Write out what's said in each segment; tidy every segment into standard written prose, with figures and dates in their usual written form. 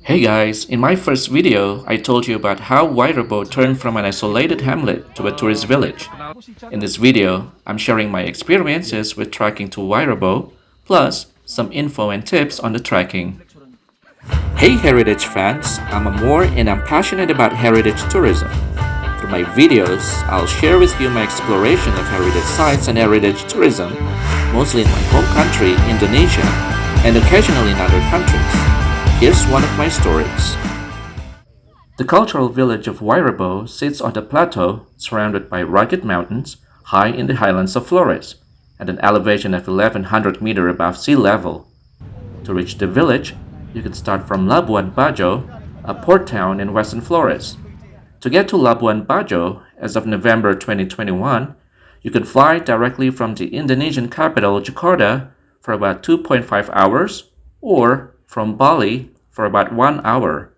Hey guys, in my first video, I told you about how Wae Rebo turned from an isolated hamlet to a tourist village. In this video, I'm sharing my experiences with trekking to Wae Rebo, plus some info and tips on the trekking. Hey heritage fans, I'm Amor and I'm passionate about heritage tourism. Through my videos, I'll share with you my exploration of heritage sites and heritage tourism, mostly in my home country, Indonesia, and occasionally in other countries. Here's one of my stories. The cultural village of Wae Rebo sits on a plateau surrounded by rugged mountains high in the highlands of Flores, at an elevation of 1100 meters above sea level. To reach the village, you can start from Labuan Bajo, a port town in western Flores. To get to Labuan Bajo, as of November 2021, you can fly directly from the Indonesian capital Jakarta for about 2.5 hours, or from Bali for about 1 hour.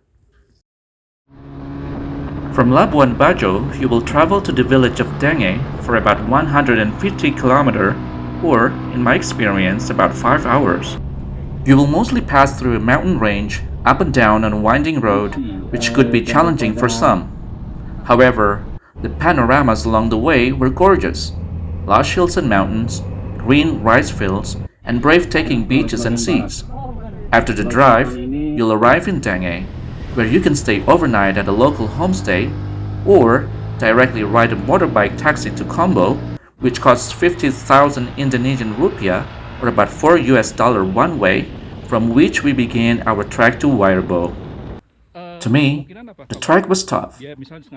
From Labuan Bajo, you will travel to the village of Denge for about 150 kilometers, or, in my experience, about 5 hours. You will mostly pass through a mountain range, up and down on a winding road, which could be challenging for some. However, the panoramas along the way were gorgeous. Lush hills and mountains, green rice fields, and breathtaking beaches and seas. After the drive, you'll arrive in Denge, where you can stay overnight at a local homestay, or directly ride a motorbike taxi to Combo, which costs 50,000 Indonesian rupiah, or about $4 one way, from which we began our trek to Wae Rebo. To me, the trek was tough.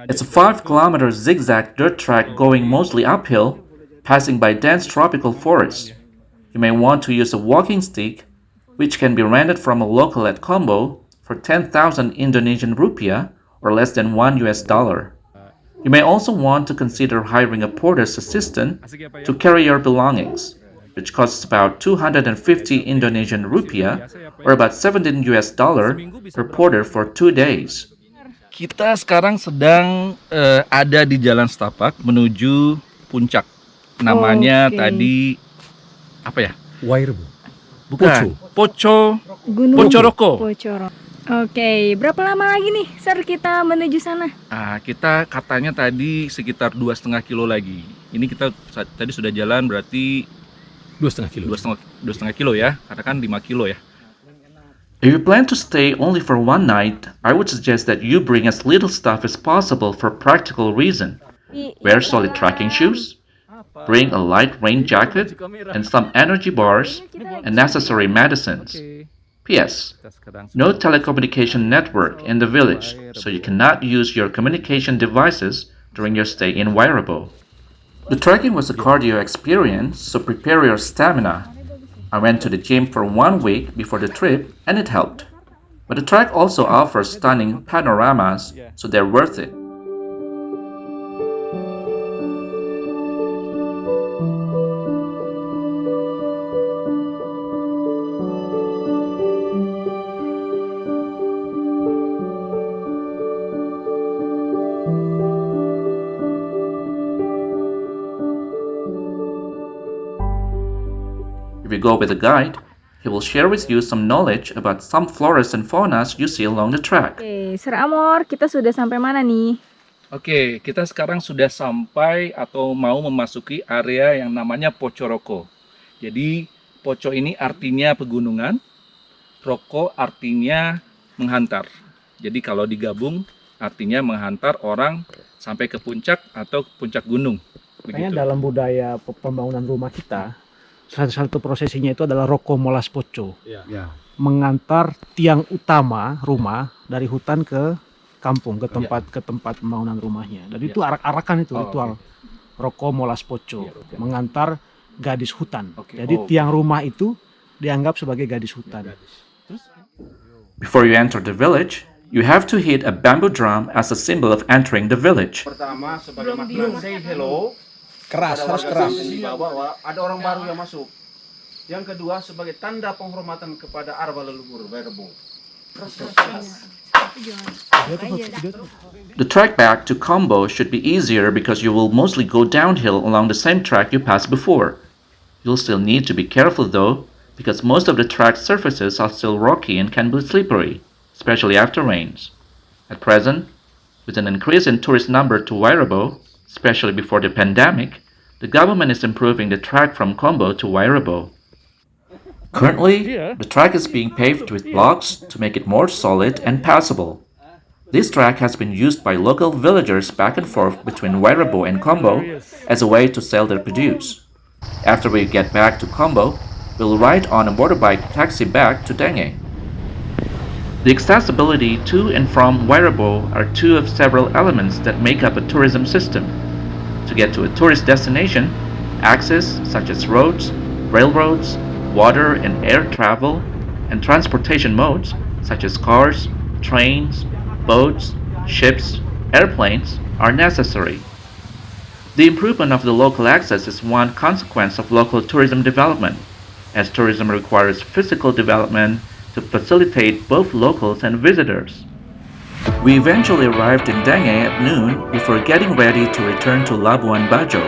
It's a 5-kilometer zigzag dirt track going mostly uphill, passing by dense tropical forests. You may want to use a walking stick, which can be rented from a local at Combo for 10,000 Indonesian rupiah, or less than $1. You may also want to consider hiring a porter's assistant to carry your belongings, which costs about 250 Indonesian rupiah, or about $17 per porter for 2 days. Kita sekarang sedang ada di Jalan Setapak menuju puncak. Namanya tadi apa ya? Wae Rebo. Bukan. Poco Roko. Oke, berapa lama lagi nih, Sir, kita menuju sana? Kita katanya tadi sekitar 2,5 kilo lagi. Ini kita tadi sudah jalan berarti 2,5 kilo. 2,5 kilo ya, karena kan 5 kilo ya. If you plan to stay only for one night, I would suggest that you bring as little stuff as possible for practical reason. Wear solid trekking shoes, bring a light rain jacket, and some energy bars and necessary medicines. P.S. No telecommunication network in the village, so you cannot use your communication devices during your stay in Wae Rebo. The trekking was a cardio experience, so prepare your stamina. I went to the gym for 1 week before the trip, and it helped. But the trek also offers stunning panoramas, so they're worth it. If you go with a guide, he will share with you some knowledge about some floras and faunas you see along the track. Oke, Sir Amor, kita sudah sampai mana nih? Oke, kita sekarang sudah sampai atau mau memasuki area yang namanya Poco Roko. Jadi, Poco ini artinya pegunungan, Roko artinya menghantar. Jadi kalau digabung artinya menghantar orang sampai ke puncak atau puncak gunung. Makanya dalam budaya pembangunan rumah kita, salah satu prosesinya itu adalah roko molas poco. Mengantar tiang utama rumah dari hutan ke kampung, ke tempat pembangunan rumahnya. Jadi itu arak-arakan itu ritual. Roko molas poco, mengantar gadis hutan. Jadi tiang rumah itu dianggap sebagai gadis hutan. Before you enter the village, you have to hit a bamboo drum as a symbol of entering the village. Pertama sebagai makna say hello, Keras, harus keras. bahwa ada orang baru yang masuk. Yang kedua sebagai tanda penghormatan kepada arwah leluhur Wae Rebo. The trek back to Combo should be easier because you will mostly go downhill along the same track you passed before. You'll still need to be careful though, because most of the track surfaces are still rocky and can be slippery. especially after rains. At present, with an increase in tourist number to Wae Rebo, especially before the pandemic, the government is improving the track from Kombo to Wae Rebo. Currently, the track is being paved with blocks to make it more solid and passable. This track has been used by local villagers back and forth between Wae Rebo and Kombo as a way to sell their produce. After we get back to Kombo, we'll ride on a motorbike taxi back to Denge. The accessibility to and from Wae Rebo are two of several elements that make up a tourism system. To get to a tourist destination, access such as roads, railroads, water and air travel, and transportation modes such as cars, trains, boats, ships, airplanes are necessary. The improvement of the local access is one consequence of local tourism development, as tourism requires physical development to facilitate both locals and visitors. We eventually arrived in Denge at noon before getting ready to return to Labuan Bajo.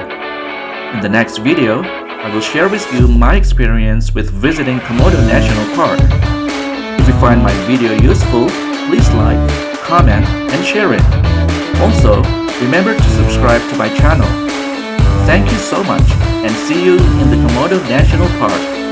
In the next video, I will share with you my experience with visiting Komodo National Park. If you find my video useful, please like, comment, and share it. Also, remember to subscribe to my channel. Thank you so much, and see you in the Komodo National Park.